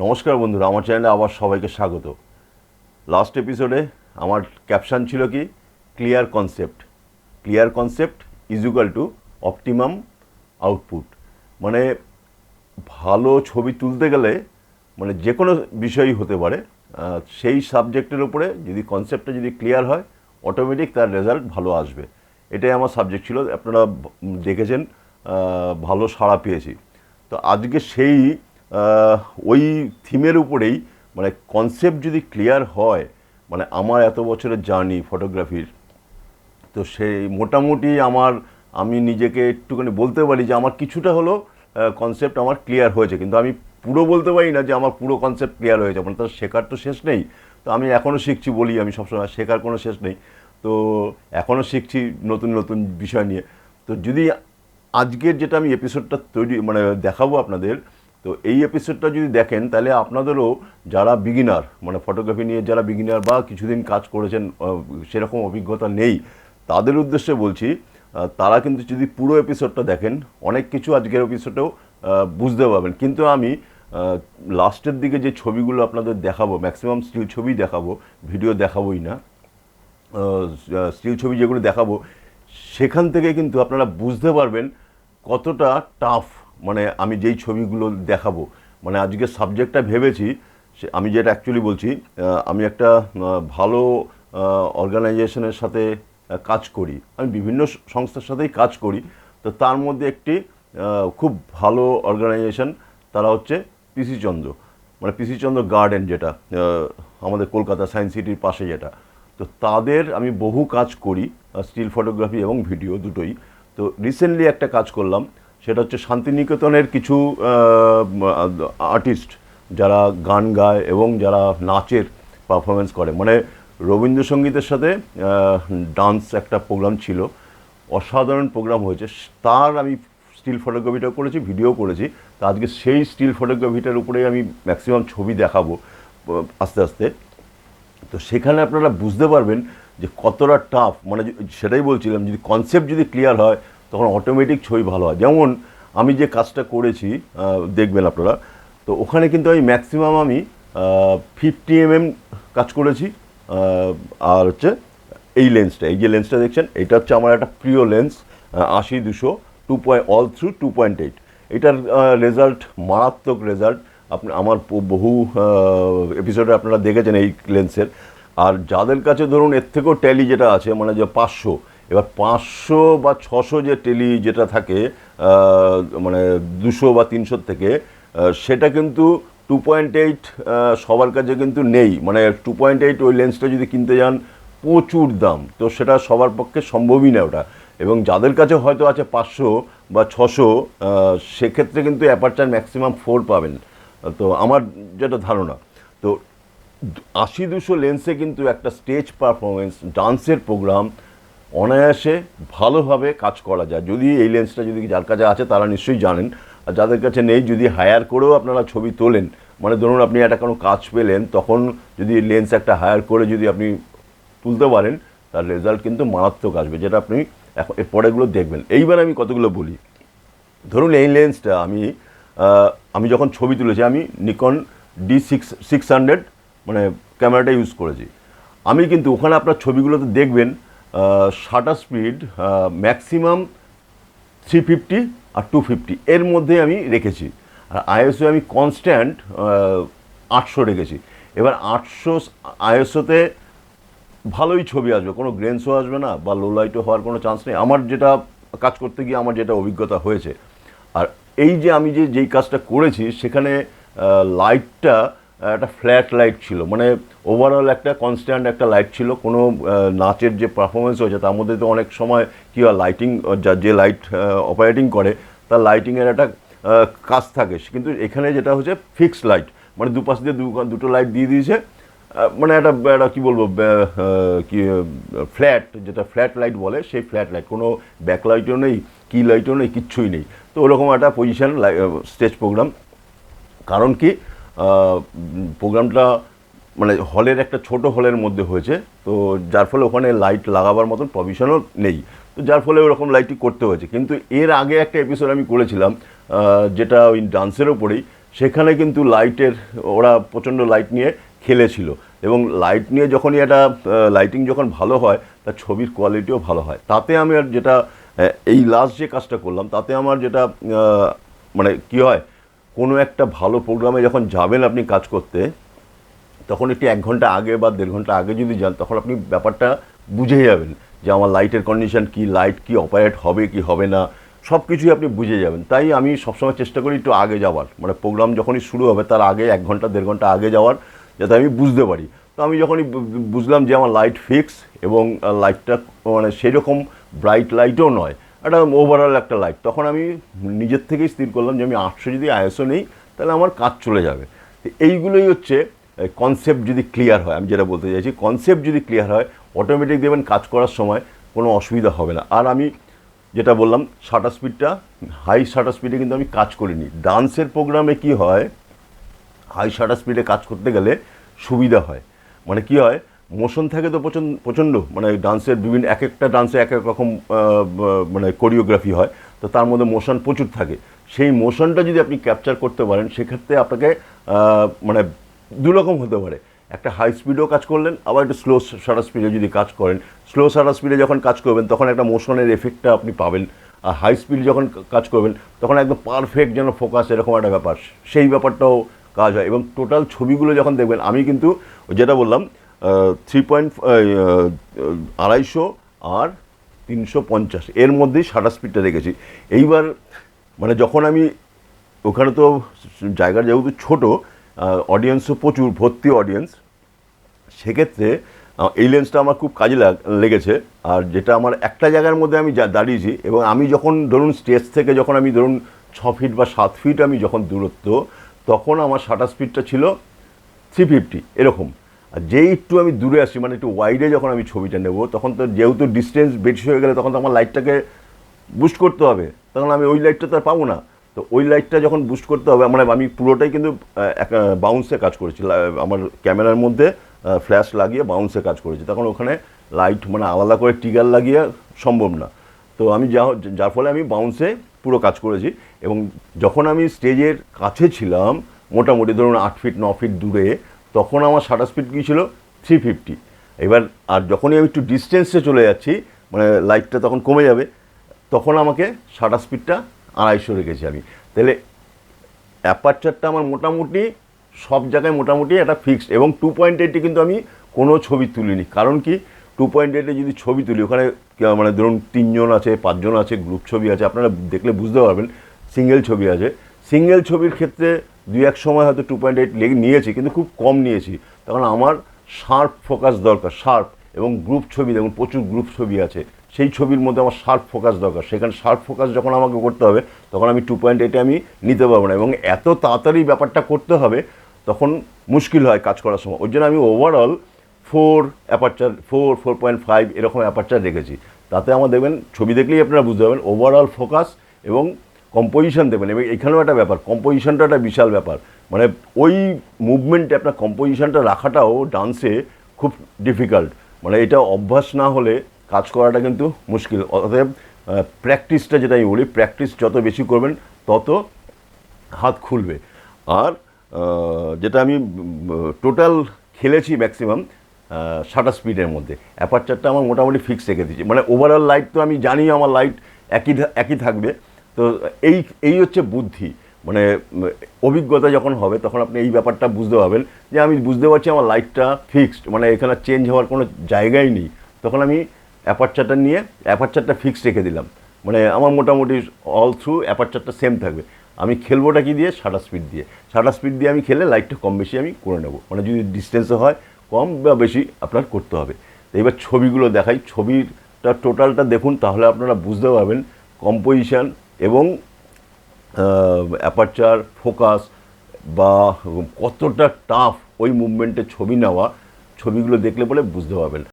নমস্কার বন্ধুরা, আমার চ্যানেলে আবার সবাইকে স্বাগত। লাস্ট এপিসোডে আমার ক্যাপশন ছিল কি, clear concept is equal to optimum output. মানে ভালো ছবি তুলতে গেলে মানে যে কোনো বিষয়ই হতে পারে, সেই সাবজেক্টের উপরে যদি কনসেপ্টটা যদি ক্লিয়ার হয় অটোমেটিক তার রেজাল্ট ভালো আসবে। এটাই আমার সাবজেক্ট ছিল, আপনারা দেখেছেন, ভালো সাড়া পেয়েছি। তো আজকে সেই ওই থিমের উপরেই, মানে কনসেপ্ট যদি ক্লিয়ার হয়, মানে আমার এত বছরের জার্নি ফটোগ্রাফির, তো সেই মোটামুটি আমি নিজেকে একটুখানি বলতে পারি যে আমার কিছুটা হলো কনসেপ্ট আমার ক্লিয়ার হয়েছে, কিন্তু আমি পুরো বলতে পারি না যে আমার পুরো কনসেপ্ট ক্লিয়ার হয়েছে। মানে তার শেখার তো শেষ নেই। তো আমি এখনও শিখছি, বলি আমি সবসময়, শেখার কোনো শেষ নেই। তো এখনও শিখছি নতুন নতুন বিষয় নিয়ে। তো যদি আজকের যেটা আমি এপিসোডটা মানে দেখাবো আপনাদের, তো এই এপিসোডটা যদি দেখেন তাহলে আপনাদেরও, যারা বিগিনার, মানে ফটোগ্রাফি নিয়ে যারা বিগিনার বা কিছুদিন কাজ করেছেন, সেরকম অভিজ্ঞতা নেই, তাদের উদ্দেশ্যে বলছি, তারা কিন্তু যদি পুরো এপিসোডটা দেখেন অনেক কিছু আজকের এপিসোডেও বুঝতে পারবেন। কিন্তু আমি লাস্টের দিকে যে ছবিগুলো আপনাদের দেখাবো, ম্যাক্সিমাম স্টিল ছবি দেখাবো, ভিডিও দেখাবোই না। স্টিল ছবি যেগুলো দেখাবো সেখান থেকে কিন্তু আপনারা বুঝতে পারবেন কতটা টাফ, মানে আমি যেই ছবিগুলো দেখাবো। মানে আজকে সাবজেক্টটা ভেবেছি, আমি যেটা অ্যাকচুয়ালি বলছি, আমি একটা ভালো অর্গানাইজেশনের সাথে কাজ করি, আমি বিভিন্ন সংস্থার সাথেই কাজ করি। তো তার মধ্যে একটি খুব ভালো অর্গানাইজেশন, তারা হচ্ছে পিসি চন্দ্র, মানে পিসি চন্দ্র গার্ডেন, যেটা আমাদের কলকাতা সায়েন্স সিটির পাশে যেটা। তো তাদের আমি বহু কাজ করি, স্টিল ফটোগ্রাফি এবং ভিডিও দুটোই। তো রিসেন্টলি একটা কাজ করলাম, সেটা হচ্ছে শান্তিনিকেতনের কিছু আর্টিস্ট যারা গান গায় এবং যারা নাচের পারফরমেন্স করে, মানে রবীন্দ্রসঙ্গীতের সাথে ডান্স একটা প্রোগ্রাম ছিল, অসাধারণ প্রোগ্রাম হয়েছে। তার আমি স্টিল ফটোগ্রাফিটাও করেছি, ভিডিও করেছি। তো আজকে সেই স্টিল ফটোগ্রাফিটার উপরেই আমি ম্যাক্সিমাম ছবি দেখাবো আস্তে আস্তে। তো সেখানে আপনারা বুঝতে পারবেন যে কতটা টাফ, মানে সেটাই বলছিলাম, যদি কনসেপ্ট যদি ক্লিয়ার হয় তখন অটোমেটিক ছবি ভালো হয়। যেমন আমি যে কাজটা করেছি, দেখবেন আপনারা, তো ওখানে কিন্তু আমি ম্যাক্সিমাম 50 mm কাজ করেছি। আর হচ্ছে এই লেন্সটা, এই যে লেন্সটা দেখছেন, এটা হচ্ছে আমার একটা প্রিয় লেন্স, 80-200 2.8। এটার রেজাল্ট মারাত্মক রেজাল্ট। আমার বহু এপিসোডে আপনারা দেখেছেন এই লেন্সের। আর যাদের কাছে ধরুন এর থেকেও টেলি যেটা আছে, মানে যে 500, এবার 500 বা 600 যে টেলি যেটা থাকে, মানে 200 বা 300 থেকে, সেটা কিন্তু 2.8 সবার কাছে কিন্তু নেই। মানে 2.8 ওই লেন্সটা যদি কিনতে যান প্রচুর দাম, তো সেটা সবার পক্ষে সম্ভবই না ওটা। এবং যাদের কাছে হয়তো আছে 500 বা 600, সেক্ষেত্রে কিন্তু অ্যাপারচার ম্যাক্সিমাম 4 পাবেন, তো আমার যেটা ধারণা। তো 80-200 লেন্সে কিন্তু একটা স্টেজ পারফরমেন্স, ডান্সের প্রোগ্রাম অনায়াসে ভালোভাবে কাজ করা যায়, যদি এই লেন্সটা যদি যার কাছে আছে তারা নিশ্চয়ই জানেন। আর যাদের কাছে নেই, যদি হায়ার করেও আপনারা ছবি তোলেন, মানে ধরুন আপনি একটা কোনো কাজ পেলেন, তখন যদি লেন্স একটা হায়ার করে যদি আপনি তুলতে পারেন, তার রেজাল্ট কিন্তু মারাত্মক আসবে, যেটা আপনি এখন এর পরেগুলো দেখবেন। এইবার আমি কতগুলো বলি। ধরুন এই লেন্সটা আমি যখন ছবি তুলেছি, আমি নিকন D600 মানে ক্যামেরাটা ইউজ করেছি। আমি কিন্তু ওখানে আপনার ছবিগুলোতে দেখবেন শাটার স্পিড ম্যাক্সিমাম 350 আর 250 এর মধ্যে আমি রেখেছি। আর আইএসও আমি কনস্ট্যান্ট 800 রেখেছি। এবার 800 আইএসওতে ভালোই ছবি আসবে, কোনো গ্রেনসও আসবে না বা লো লাইটও হওয়ার কোনো চান্স নেই, আমার যেটা কাজ করতে গিয়ে আমার যেটা অভিজ্ঞতা হয়েছে। আর এই যে আমি যেই কাজটা করেছি, সেখানে লাইটটা একটা ফ্ল্যাট লাইট ছিল, মানে ওভারঅল একটা কনস্ট্যান্ট একটা লাইট ছিল। কোনো নাচের যে পারফরমেন্স হয়েছে তার মধ্যে তো অনেক সময় কী হয়, লাইটিং, যে লাইট অপারেটিং করে তার লাইটিংয়ের একটা কাজ থাকে, কিন্তু এখানে যেটা হচ্ছে ফিক্সড লাইট, মানে দুপাশ দিয়ে দুটো লাইট দিয়ে দিয়েছে, মানে একটা কী বলবো, কি ফ্ল্যাট, যেটা ফ্ল্যাট লাইট বলে, সেই ফ্ল্যাট লাইট, কোনো ব্যাক লাইটও নেই, কি লাইটও নেই, কিচ্ছুই নেই। তো ওরকম একটা পজিশন স্টেজ প্রোগ্রাম। কারণ কি, প্রোগ্রামটা মানে হলের একটা ছোট হলের মধ্যে হয়েছে, তো যার ফলে ওখানে লাইট লাগাবার মতন প্রভিশনও নেই, তো যার ফলে ওরকম লাইটই করতে হয়েছে। কিন্তু এর আগে একটা এপিসোড আমি করেছিলাম, যেটা ওই ডান্সের ওপরেই, সেখানে কিন্তু লাইটের ওরা প্রচণ্ড লাইট নিয়ে খেলেছিল, এবং লাইট নিয়ে যখনই একটা লাইটিং যখন ভালো হয় তার ছবির কোয়ালিটিও ভালো হয়। তাতে আমি আর যেটা এই লাস্ট যে কাজটা করলাম তাতে আমার যেটা মানে কী হয়, কোনো একটা ভালো প্রোগ্রামে যখন যাবেন আপনি কাজ করতে, তখন একটি 1 ঘন্টা আগে বা 1.5 ঘন্টা আগে যদি যান, তখন আপনি ব্যাপারটা বুঝে যাবেন যে আমার লাইটের কন্ডিশন কি, লাইট কি অপারেট হবে কি হবে না, সব কিছুই আপনি বুঝে যাবেন। তাই আমি সবসময় চেষ্টা করি একটু আগে যাওয়ার, মানে প্রোগ্রাম যখনই শুরু হবে তার আগে 1 ঘন্টা 1.5 ঘন্টা আগে যাওয়ার, যাতে আমি বুঝতে পারি। তো আমি যখনই বুঝলাম যে আমার লাইট ফিক্স এবং লাইটটা মানে সেরকম ব্রাইট লাইটও নয়, একটা ওভারঅল একটা লাইট, তখন আমি নিজের থেকেই স্থির করলাম যে আমি 800 যদি আইএসও নেই তাহলে আমার কাজ চলে যাবে। তো এইগুলোই হচ্ছে কনসেপ্ট যদি ক্লিয়ার হয়, আমি যেটা বলতে চাইছি, কনসেপ্ট যদি ক্লিয়ার হয় অটোমেটিক দেবেন কাজ করার সময় কোনো অসুবিধা হবে না। আর আমি যেটা বললাম শাটার স্পিডটা, হাই শাটার স্পিডে কিন্তু আমি কাজ করিনি। ডান্সের প্রোগ্রামে কি হয়, হাই শাটার স্পিডে কাজ করতে গেলে সুবিধা হয়, মানে কি হয়, মোশন থাকে তো প্রচণ্ড, মানে ডান্সের বিভিন্ন এক একটা ডান্সে এক এক রকম মানে কোরিওগ্রাফি হয়, তো তার মধ্যে মোশন প্রচুর থাকে। সেই মোশনটা যদি আপনি ক্যাপচার করতে পারেন সেক্ষেত্রে আপনাকে মানে দুরকম হতে পারে, একটা হাই স্পিডেও কাজ করলেন, আবার একটু স্লো শাটার স্পিডে যদি কাজ করেন, স্লো শাটার স্পিডে যখন কাজ করবেন তখন একটা মোশনের এফেক্টটা আপনি পাবেন, আর হাই স্পিড যখন কাজ করবেন তখন একদম পারফেক্ট যেন ফোকাস, এরকম একটা ব্যাপার, সেই ব্যাপারটাও কাজ হয়। এবং টোটাল ছবিগুলো যখন দেখবেন, আমি কিন্তু যেটা বললাম 250 আর 350 এর মধ্যেই শাটার স্পিডটা রেখেছি। এইবার মানে যখন আমি ওখানে তো জায়গার যেহেতু ছোটো, অডিয়েন্সও প্রচুর, ভর্তি অডিয়েন্স, সেক্ষেত্রে এই লেন্সটা আমার খুব কাজে লেগেছে। আর যেটা আমার একটা জায়গার মধ্যে আমি দাঁড়িয়েছি, এবং আমি যখন ধরুন স্টেজ থেকে যখন আমি ধরুন 6 ফিট বা 7 ফিট আমি যখন দূরত্ব, তখন আমার শাটার স্পিডটা ছিল 350 এরকম। আর যেই একটু আমি দূরে আসি, মানে একটু ওয়াইডে যখন আমি ছবিটা নেব, তখন তো যেহেতু ডিস্টেন্স বেশি হয়ে গেলে তখন তো আমার লাইটটাকে বুস্ট করতে হবে, তখন আমি ওই লাইটটা তো আর পাবো না। তো ওই লাইটটা যখন বুস্ট করতে হবে, মানে আমি পুরোটাই কিন্তু বাউন্সে কাজ করেছি, আমার ক্যামেরার মধ্যে ফ্ল্যাশ লাগিয়ে বাউন্সে কাজ করেছি, তখন ওখানে লাইট মানে আলাদা করে ট্রিগার লাগিয়ে সম্ভব না। তো আমি যার ফলে আমি বাউন্সে পুরো কাজ করেছি। এবং যখন আমি স্টেজের কাছে ছিলাম, মোটামুটি ধরুন 8 ফিট 9 ফিট দূরে, তখন আমার শাটার স্পিড কী ছিল 350। এবার আর যখনই আমি একটু ডিস্টেন্সে চলে যাচ্ছি, মানে লাইটটা তখন কমে যাবে, তখন আমাকে শাটার স্পিডটা 250 রেখেছি আমি। তাহলে অ্যাপারচারটা আমার মোটামুটি সব জায়গায় মোটামুটি একটা ফিক্সড। এবং 2.8 কিন্তু আমি কোনো ছবি তুলিনি, কারণ কি 2.8 যদি ছবি তুলি, ওখানে মানে ধরুন 3 জন আছে, 5 জন আছে, গ্রুপ ছবি আছে, আপনারা দেখলে বুঝতে পারবেন। সিঙ্গেল ছবি আছে, সিঙ্গেল ছবির ক্ষেত্রে 2-1 সময় হয়তো 2.8 নিয়েছি, কিন্তু খুব কম নিয়েছি। তখন আমার শার্প ফোকাস দরকার, শার্প। এবং গ্রুপ ছবি দেখুন, প্রচুর গ্রুপ ছবি আছে, সেই ছবির মধ্যে আমার শার্প ফোকাস দরকার। সেখানে শার্প ফোকাস যখন আমাকে করতে হবে, তখন আমি 2.8 আমি নিতে পারবো না, এবং এত তাড়াতাড়ি ব্যাপারটা করতে হবে, তখন মুশকিল হয় কাজ করার সময়। ওই জন্য আমি ওভারঅল 4 অ্যাপারচার, 4.5 এরকম অ্যাপারচার রেখেছি। তাতে আমার দেখবেন ছবি দেখলেই আপনারা বুঝতে পারবেন ওভারঅল ফোকাস এবং কম্পোজিশন দেবেন। এবং এখানেও একটা ব্যাপার, কম্পোজিশনটা একটা বিশাল ব্যাপার, মানে ওই মুভমেন্টে আপনার কম্পোজিশনটা রাখাটাও ডান্সে খুব ডিফিকাল্ট, মানে এটা অভ্যাস না হলে কাজ করাটা কিন্তু মুশকিল। অতএব প্র্যাকটিসটা, যেটা আমি বলি, প্র্যাকটিস যত বেশি করবেন তত হাত খুলবে। আর যেটা আমি টোটাল খেলেছি ম্যাক্সিমাম শাটার স্পিডের মধ্যে, অ্যাপারচারটা আমার মোটামুটি ফিক্স রেখে দিয়েছি। মানে ওভারঅল লাইট তো আমি জানি আমার লাইট একই থাকবে। তো এই হচ্ছে বুদ্ধি, মানে অভিজ্ঞতা যখন হবে তখন আপনি এই ব্যাপারটা বুঝতে পারবেন যে আমি বুঝতে পারছি আমার লাইটটা ফিক্সড, মানে এখানে চেঞ্জ হওয়ার কোনো জায়গাই নেই। তখন আমি অ্যাপারচারটা নিয়ে অ্যাপারচারটা ফিক্সড রেখে দিলাম, মানে আমার মোটামুটি অল থ্রু অ্যাপারচারটা সেম থাকবে। আমি খেলবোটা কি দিয়ে, শাটার স্পিড দিয়ে। শাটার স্পিড দিয়ে আমি খেলে লাইটটা কম বেশি আমি করে নেব, মানে যদি ডিস্টেন্সে হয় কম বা বেশি আপনার করতে হবে। এবার ছবিগুলো দেখাই, ছবিটা টোটালটা দেখুন, তাহলে আপনারা বুঝতে পারবেন কম্পোজিশন এবং অ্যাপারচার ফোকাস বা কতটা টাফ ওই মুভমেন্টে ছবি নেওয়া, ছবিগুলো দেখলে বলে বুঝতে পারবেন।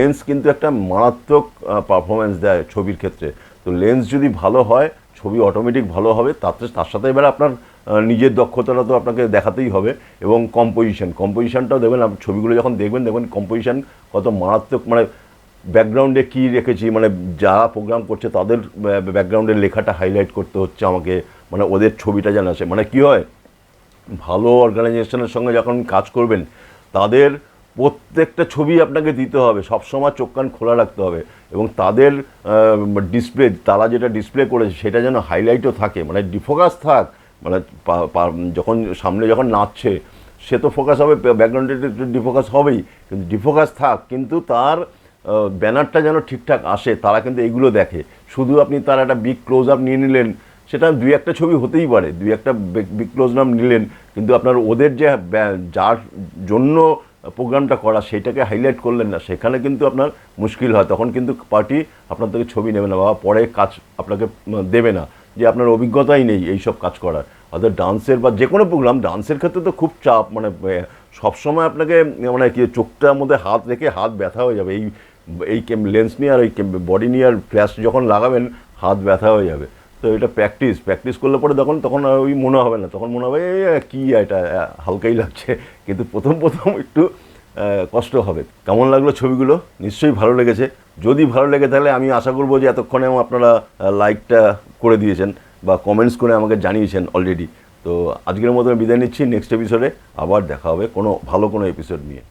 লেন্স কিন্তু একটা মারাত্মক পারফরমেন্স দেয় ছবির ক্ষেত্রে। তো লেন্স যদি ভালো হয় ছবি অটোমেটিক ভালো হবে, তার সাথে এবার আপনার নিজের দক্ষতাটা তো আপনাকে দেখাতেই হবে। এবং কম্পোজিশনটাও দেবেন, আপনি ছবিগুলো যখন দেখবেন কম্পোজিশন কত মারাত্মক, মানে ব্যাকগ্রাউন্ডে কী রেখেছি, মানে যারা প্রোগ্রাম করছে তাদের ব্যাকগ্রাউন্ডের লেখাটা হাইলাইট করতে হচ্ছে আমাকে, মানে ওদের ছবিটা যেন আসে। মানে কী হয়, ভালো অর্গানাইজেশনের সঙ্গে যখন কাজ করবেন তাদের প্রত্যেকটা ছবি আপনাকে দিতে হবে, সবসময় চোখ কান খোলা রাখতে হবে, এবং তাদের ডিসপ্লে, তারা যেটা ডিসপ্লে করেছে সেটা যেন হাইলাইটও থাকে, মানে ডিফোকাস থাক, মানে যখন সামনে যখন নাচছে সে তো ফোকাস হবে, ব্যাকগ্রাউন্ডে ডিফোকাস হবেই, কিন্তু ডিফোকাস থাক, কিন্তু তার ব্যানারটা যেন ঠিকঠাক আসে, তারা কিন্তু এইগুলো দেখে। শুধু আপনি তার একটা বিগ ক্লোজ আপ নিয়ে নিলেন, সেটা দুই একটা ছবি হতেই পারে, দুই একটা বিগ ক্লোজ আপ নিলেন, কিন্তু আপনার ওদের যে যার জন্য প্রোগ্রামটা করা সেটাকে হাইলাইট করলেন না, সেখানে কিন্তু আপনার মুশকিল হয়। তখন কিন্তু পার্টি আপনার থেকে ছবি নেবে না বা পরে কাজ আপনাকে দেবে না, যে আপনার অভিজ্ঞতাই নেই এইসব কাজ করার। অর্থাৎ ডান্সের বা যে কোনো প্রোগ্রাম, ডান্সের ক্ষেত্রে তো খুব চাপ, মানে সবসময় আপনাকে মানে কি চোখটার মধ্যে হাত রেখে হাত ব্যথা হয়ে যাবে, এই লেন্স নিয়ে আর এই বডি নিয়ে আর ফ্ল্যাশ যখন লাগাবেন হাত ব্যথা হয়ে যাবে। তো এটা প্র্যাকটিস করলে পরে তখন আর ওই মনে হবে না, তখন মনে হবে কী এটা হালকাই লাগছে, কিন্তু প্রথম একটু কষ্ট হবে। কেমন লাগলো ছবিগুলো? নিশ্চয়ই ভালো লেগেছে। যদি ভালো লেগে তাহলে আমি আশা করবো যে এতক্ষণে আপনারা লাইকটা করে দিয়েছেন বা কমেন্টস করে আমাকে জানিয়েছেন অলরেডি। তো আজকের মতো বিদায় নিচ্ছি, নেক্সট এপিসোডে আবার দেখা হবে কোনো ভালো কোনো এপিসোড নিয়ে।